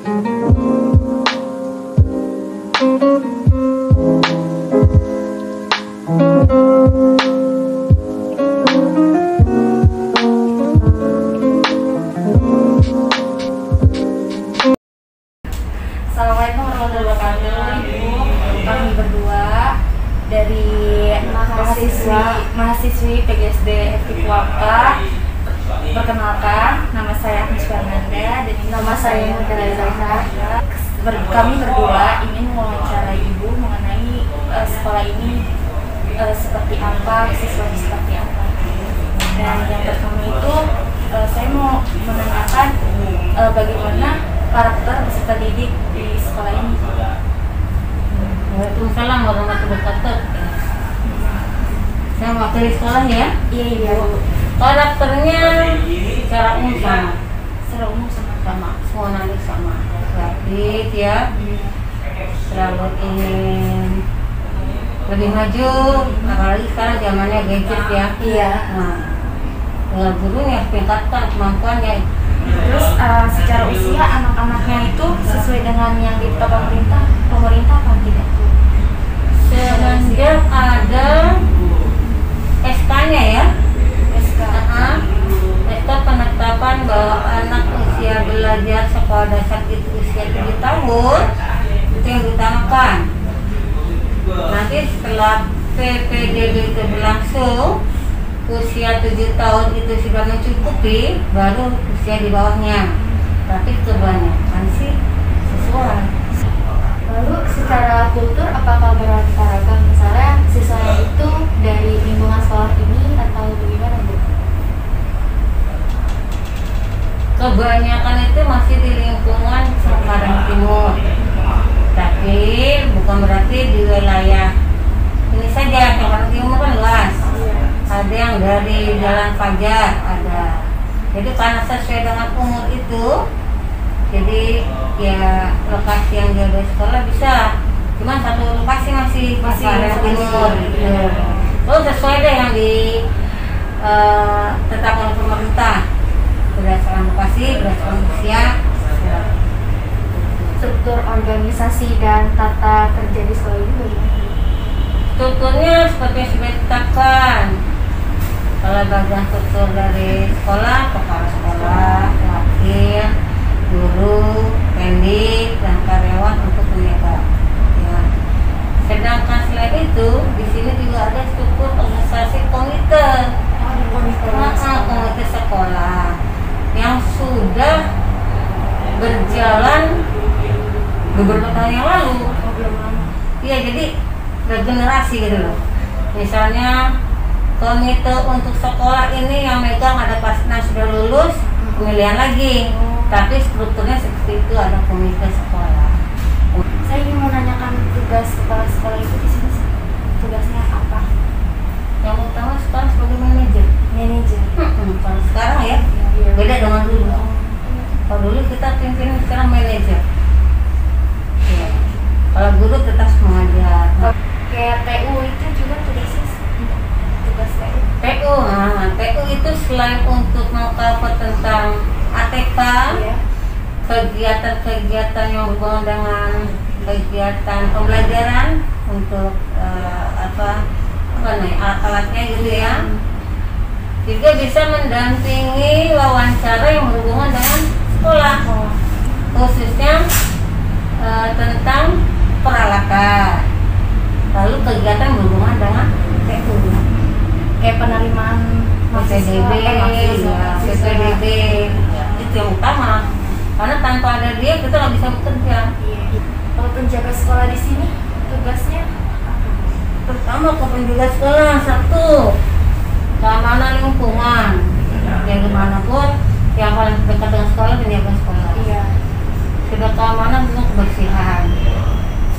Assalamualaikum warahmatullahi wabarakatuh. Ibu, kami berdua dari mahasiswi PGSD FT Puaka. Perkenalkan, nama saya Agnes Fernanda dan nama saya Mudara Zainah. Kami berdua ingin mewawancarai Ibu mengenai sekolah ini seperti apa, siswanya seperti apa. Dan yang pertama itu saya mau menanyakan bagaimana karakter peserta didik di sekolah ini. Waalaikumsalam warahmatullahi wabarakatuh. Saya wakili sekolah ya. Iya. Karakternya secara umum sama. Secara umum sama. Semua anak sama. Kreatif ya. Selalu ingin lebih maju. Apalagi sekarang zamannya gadget ya. Iya. Nah, gurunya tingkatkan kemampuannya. Terus secara usia anak-anaknya itu sesuai dengan yang ditetapkan pemerintah apa tidak? Semenjak ada SK-nya ya. SK. SK penetapan bahwa anak usia belajar sekolah dasar itu usia 7 tahun itu yang diutamakan. Nanti setelah PPDB itu berlangsung, usia 7 tahun itu sudah mencukupi, baru usia di bawahnya. Tapi kebanyakan sih sesuai. Lalu secara kultur apakah beraneka ragam? Misalnya siswanya itu dari lingkungan sekolah ini atau bagaimana, Bu? Kebanyakan itu masih di lingkungan Semarang Timur. Tapi bukan berarti di wilayah ini saja, Semarang Timur kan luas. Ada yang dari Jalan Fajar ada. Jadi karena sesuai dengan umur itu, jadi ya lokasi yang jauh dari sekolah bisa. Cuma satu lokasi masih ada timur. Terus sesuai deh yang di tetapkan pemerintah berdasarkan lokasi, berdasarkan usia. Struktur organisasi dan tata kerja di sekolah ini bagaimana? Strukturnya seperti yang sudah ditetapkan. Kalau bagian struktur dari sekolah, kepala sekolah, wakil, guru, pendik, dan karyawan untuk penjaga. Ya. Sedangkan selain itu, di sini juga ada struktur organisasi komite, komite sekolah yang sudah berjalan beberapa tahun yang lalu. Iya, jadi regenerasi gitu loh. Misalnya komite untuk sekolah ini yang megang ada pas sudah lulus, pemilihan lagi. Tapi strukturnya seperti itu, ada komite sekolah. Saya ingin menanyakan tugas kepala sekolah itu di sini. Tugasnya apa? Yang utama sekarang sebagai manajer. Kalau sekarang ya, beda dengan dulu. Kalau dulu kita pimpinan, sekarang manajer. Ya. Kalau guru tetap mengajar. Kayak TU itu juga tugas TU. TU itu selain untuk mengcover tentang ATK, kegiatan-kegiatan yang berhubungan dengan kegiatan pembelajaran untuk alat-alatnya gitu ya. Juga bisa mendampingi wawancara yang berhubungan dengan sekolah, khususnya tentang peralatan. Lalu kegiatan berhubungan dengan TU, kayak penerimaan PPDB, PPDB itu yang utama. Karena tanpa ada dia kita nggak bisa bekerja. Kalau penjaga sekolah di sini tugasnya Pertama ke penjaga sekolah, satu keamanan lingkungan. Yang dimanapun yang paling dekat dengan sekolah penjaga sekolah. Iya. Sudah keamanan juga kebersihan.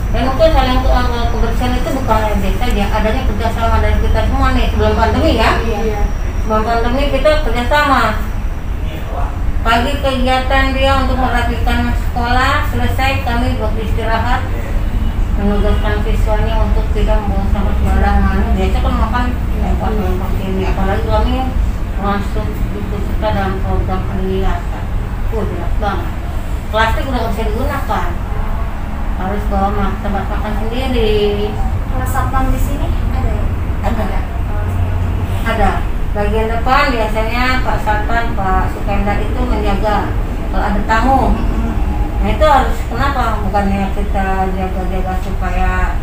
Dan mungkin saling kebersihan itu bukan biasa saja, adanya kerjasama dari kita semua nih sebelum pandemi ya. Iya. Sebelum pandemi kita kerjasama. Pagi kegiatan dia untuk merapikan sekolah, selesai kami beristirahat, menugaskan siswanya untuk tidak membuang sampah sembarangan. Biasa kan makan lempar ini, apalagi kami masuk ikut serta dalam program pendidikan. Jelas banget. plastik udah nggak bisa digunakan, harus bawa tempat makan sendiri. Kalau satpam di sini ada ya? Ada bagian depan biasanya Pak Satpam, Pak Sukendar itu menjaga kalau ada tamu. Nah itu harus, kenapa? Bukannya kita jaga-jaga supaya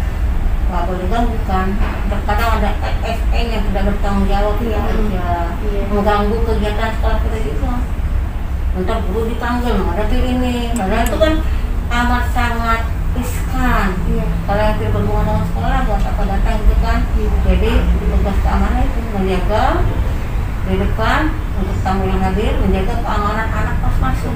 nggak boleh ganggu kan? Terkadang ada ASN yang tidak bertanggung jawab ya aja, mengganggu kegiatan sekolah kita juga. Ntar guru dipanggil menghadapi ini, padahal itu kan amat sangat riskan. Kalau yang tidak berhubungan dengan sekolah buat apa datang gitu kan? Jadi tugas keamanan itu menjaga di depan untuk tamu yang hadir, menjaga keamanan anak pas masuk.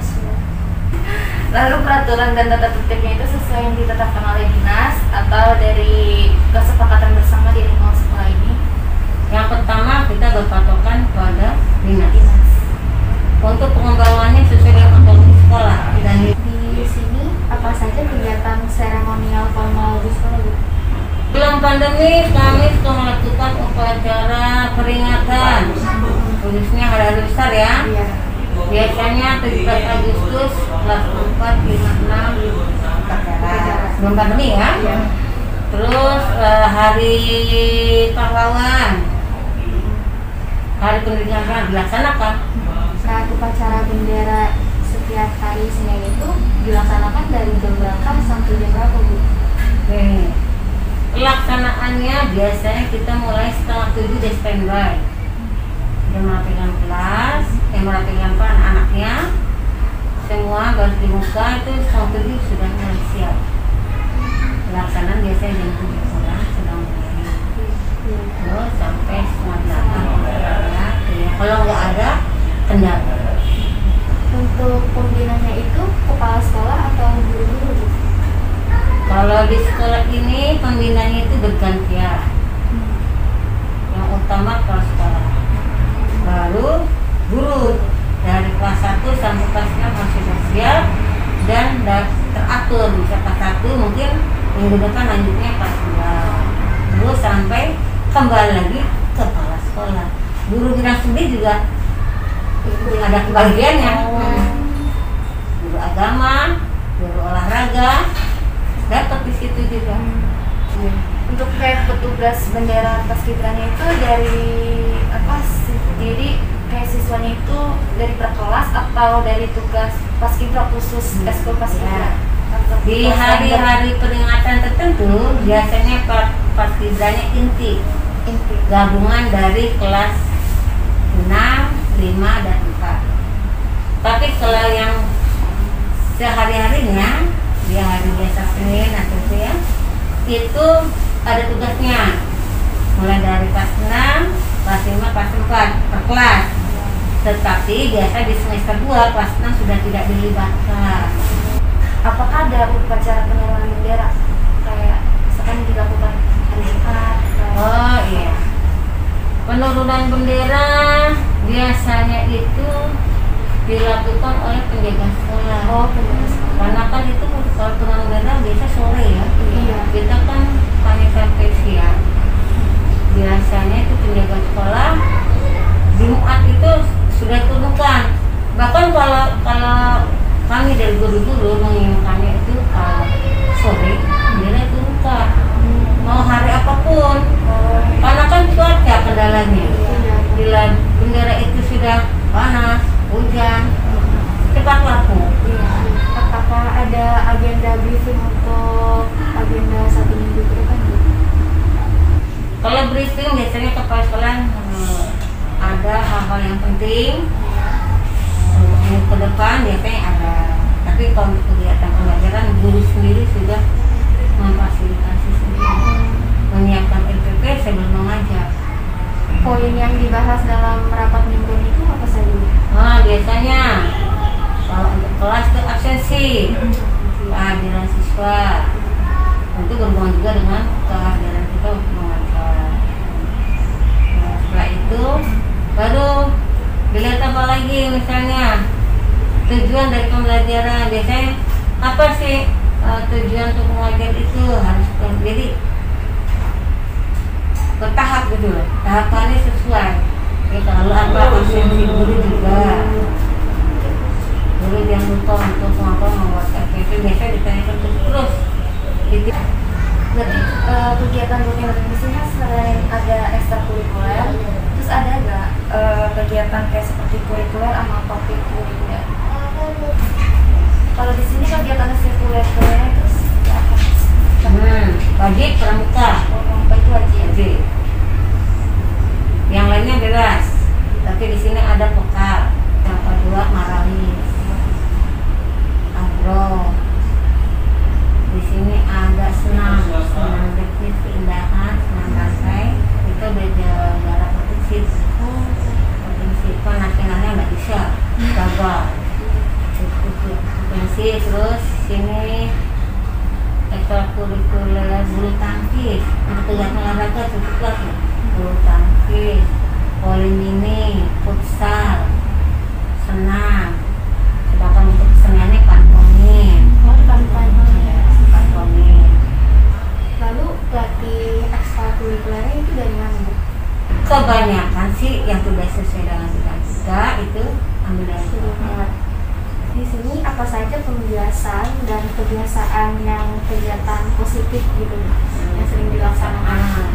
Lalu peraturan dan tata tertibnya itu sesuai yang ditetapkan oleh dinas atau dari kesepakatan bersama di lingkungan sekolah ini? Yang pertama kita berpatokan pada dinas. Untuk pengembangannya sesuai dengan otonomi sekolah. Dan di sini apa saja kegiatan seremonial formal di sekolah? Belum pandemi kami sudah melakukan upacara peringatan, khususnya hari-hari besar ya. Biasanya 17 Agustus, kelas 4, 5, 6 upacara sebelum pandemi ya. Terus hari pahlawan, hari pendidikan dilaksanakan. Saat upacara bendera setiap hari Senin itu dilaksanakan dari jam berapa sampai jam berapa, Bu? Pelaksanaannya biasanya kita mulai setengah 7 udah standby. Sudah merapikan kelas, yang merapikan anak-anaknya, semua baru di muka itu setengah 7 sudah mulai siap. Pelaksanaan biasanya jam 7 orang sudah mulai. Terus sampai setengah 8 ya. Kalau nggak ada kendala. Untuk pembinanya itu kepala sekolah atau guru-guru? Kalau di sekolah ini pembinanya itu bergantian. Yang utama kepala sekolah, baru guru dari kelas 1 sampai kelas 6 masih siap dan teratur. Bisa kelas 1 mungkin minggu depan lanjutnya kelas 2, terus sampai kembali lagi kepala sekolah. Guru bidang studi juga ada kebagiannya. Guru agama, guru olahraga dapat di situ juga. Untuk kayak petugas bendera paskibraka itu dari apa sih? Jadi kayak siswanya itu dari per kelas atau dari tugas paskibra khusus eskul paskibra? Di hari-hari peringatan tertentu biasanya paskibranya inti gabungan dari kelas 6, 5, dan 4. Tapi kalau yang sehari-harinya di hari biasa Senin atau ya, itu ada tugasnya mulai dari kelas 6, kelas 5, kelas 4 per kelas. Tetapi biasa di semester 2 kelas 6 sudah tidak dilibatkan. Apakah ada upacara penurunan bendera kayak misalkan dilakukan hari Jumat? Oh iya, penurunan bendera biasanya itu dilakukan oleh penjaga sekolah. Oh, penjaga sekolah. Karena kan itu kalau penurunan bendera biasa sore ya. Iya. Kita kan hanya sampai siang. Biasanya itu penjaga sekolah Jumat itu sudah turunkan. Bahkan kalau kami dari guru-guru menginginkannya itu sore bendera turunkan. Mau hari apapun. Karena kan cuaca kendalanya. Bila bendera itu sudah panas, hujan, cepat laku. Apakah ada agenda briefing untuk agenda 1 minggu ke depan? Kalau briefing biasanya kepala sekolah ada hal-hal yang penting. Minggu ke depan biasanya ada. Tapi kalau untuk kegiatan pembelajaran guru sendiri sudah memfasilitasi sendiri, menyiapkan LPP sebelum mengajar. Poin yang dibahas dalam rapat mingguan itu apa saja? Nah, biasanya kalau untuk kelas itu absensi, kehadiran siswa, tentu berhubungan juga dengan kehadiran kita untuk mengajar. Nah, setelah itu baru dilihat apa lagi, misalnya tujuan dari pembelajaran. Biasanya apa sih tujuan untuk mengajar itu harus jadi bertahap gitu loh, tahapannya sesuai. Ya, kalau apa absensi guru juga Dulu dia lupa untuk membuat FTP, biasa ditanyakan terus. Jadi Berarti kegiatan rutin di sini selain ada ekstrakurikuler, terus ada nggak kegiatan kayak seperti kurikuler sama topik kurikuler? Kalau di sini kegiatan ekstrakurikuler terus apa? wajib pramuka. Itu wajib. Wajib. Yang lainnya bebas. Tapi di sini ada vokal. Yang kedua maralis, agro. Di sini ada senam teknis keindahan, senam rantai. Itu beda jarak prinsip. Prinsip nasionalnya nggak bisa, gagal. Prinsip terus sini ekstrakurikuler bulu tangkis untuk kegiatan olahraga cukup lagi. Bulu tangkis, voli mini, futsal, senam. Sedangkan untuk keseniannya pantomim. Lalu pelatih ekstrakurikulernya itu dari mana, Bu? Kebanyakan sih yang sudah sesuai dengan bidang kita itu ambil dari itu. Di sini apa saja pembiasan dan kebiasaan yang kegiatan positif gitu yang sering dilaksanakan?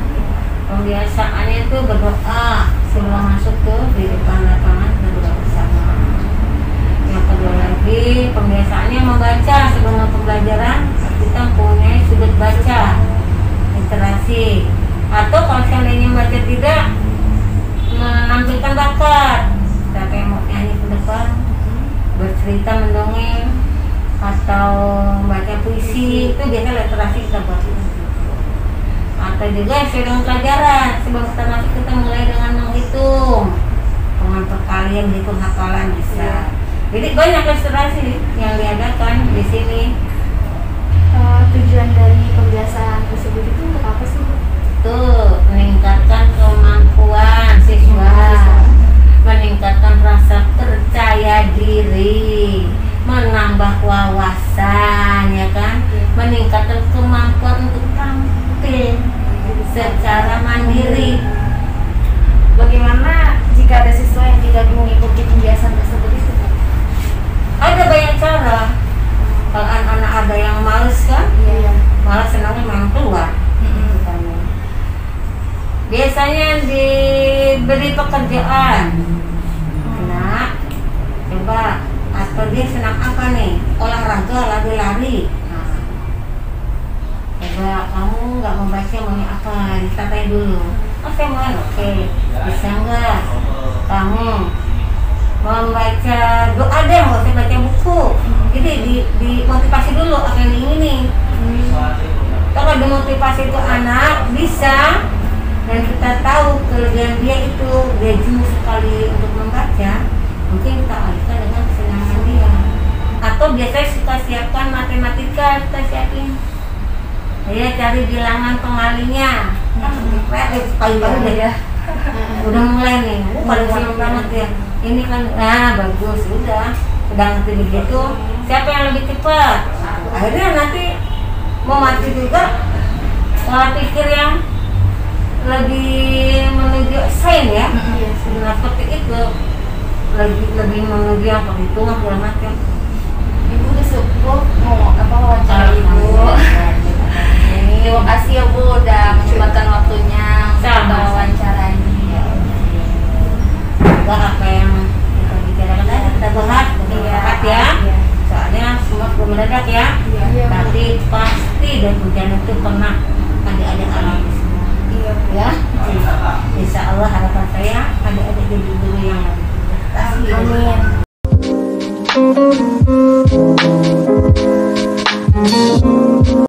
Pembiasaannya itu berdoa sebelum masuk ke di depan lapangan, berdoa bersama. Yang kedua lagi pembiasaannya membaca sebelum pembelajaran, kita punya sudut baca literasi, atau kalau seandainya membaca tidak, menampilkan bakat, siapa yang mau nyanyi ke depan, bercerita, mendongeng, atau membaca puisi, itu biasa literasi kita buat. Atau juga sesuai dengan pelajaran, sebelum kita masuk kita mulai dengan menghitung, dengan perkalian, hitung hafalan bisa. Jadi banyak literasi yang diadakan di sini. Tujuan dari pembiasaan tersebut itu untuk apa sih, Bu? Tuh, meningkatkan kemampuan siswa, meningkatkan rasa percaya diri, menambah wawasan, ya kan? Meningkatkan kemampuan untuk tampil secara mandiri. Bagaimana jika ada siswa yang tidak mengikuti pembiasan tersebut itu, Bu? Ada banyak cara. Kalau anak-anak ada yang males kan, malah senangnya main keluar. Biasanya diberi pekerjaan, nah coba, atau dia senang apa nih, olahraga, lari-lari. Nah, coba kamu nggak mau baca, maunya apa, ditanya dulu. Oh saya mau, oke, bisa nggak kamu membaca doa deh, nggak usah baca buku. Jadi dimotivasi dulu apa yang diingini. Kalau dimotivasi itu anak bisa, dan kita tahu kelebihan dia itu rajin sekali untuk membaca, mungkin kita alihkan dengan kesenangan dia. Atau biasanya suka siapkan matematika, kita siapin. Saya cari bilangan pengalinya. Pagi-pagi udah ya. Udah mulai nih, paling senang banget ya. Ini kan, bagus, udah ngerti begitu. Siapa yang lebih cepat? Akhirnya nanti mau mati juga pola pikir yang lebih menuju sains ya. Nah, seperti itu lebih menuju yang perhitungan segala macam. Ibu disuruh mau wawancara Ibu. Terima kasih ya Bu udah menyempatkan waktunya untuk wawancara ini. Semoga apa yang kita bicarakan tadi kita bahas ya. Soalnya semua mendadak ya. Tapi pasti dan hujan itu pernah adik-adik alami semua. Ya. Insya Allah harapan saya adik-adik jadi guru yang lebih. Amin.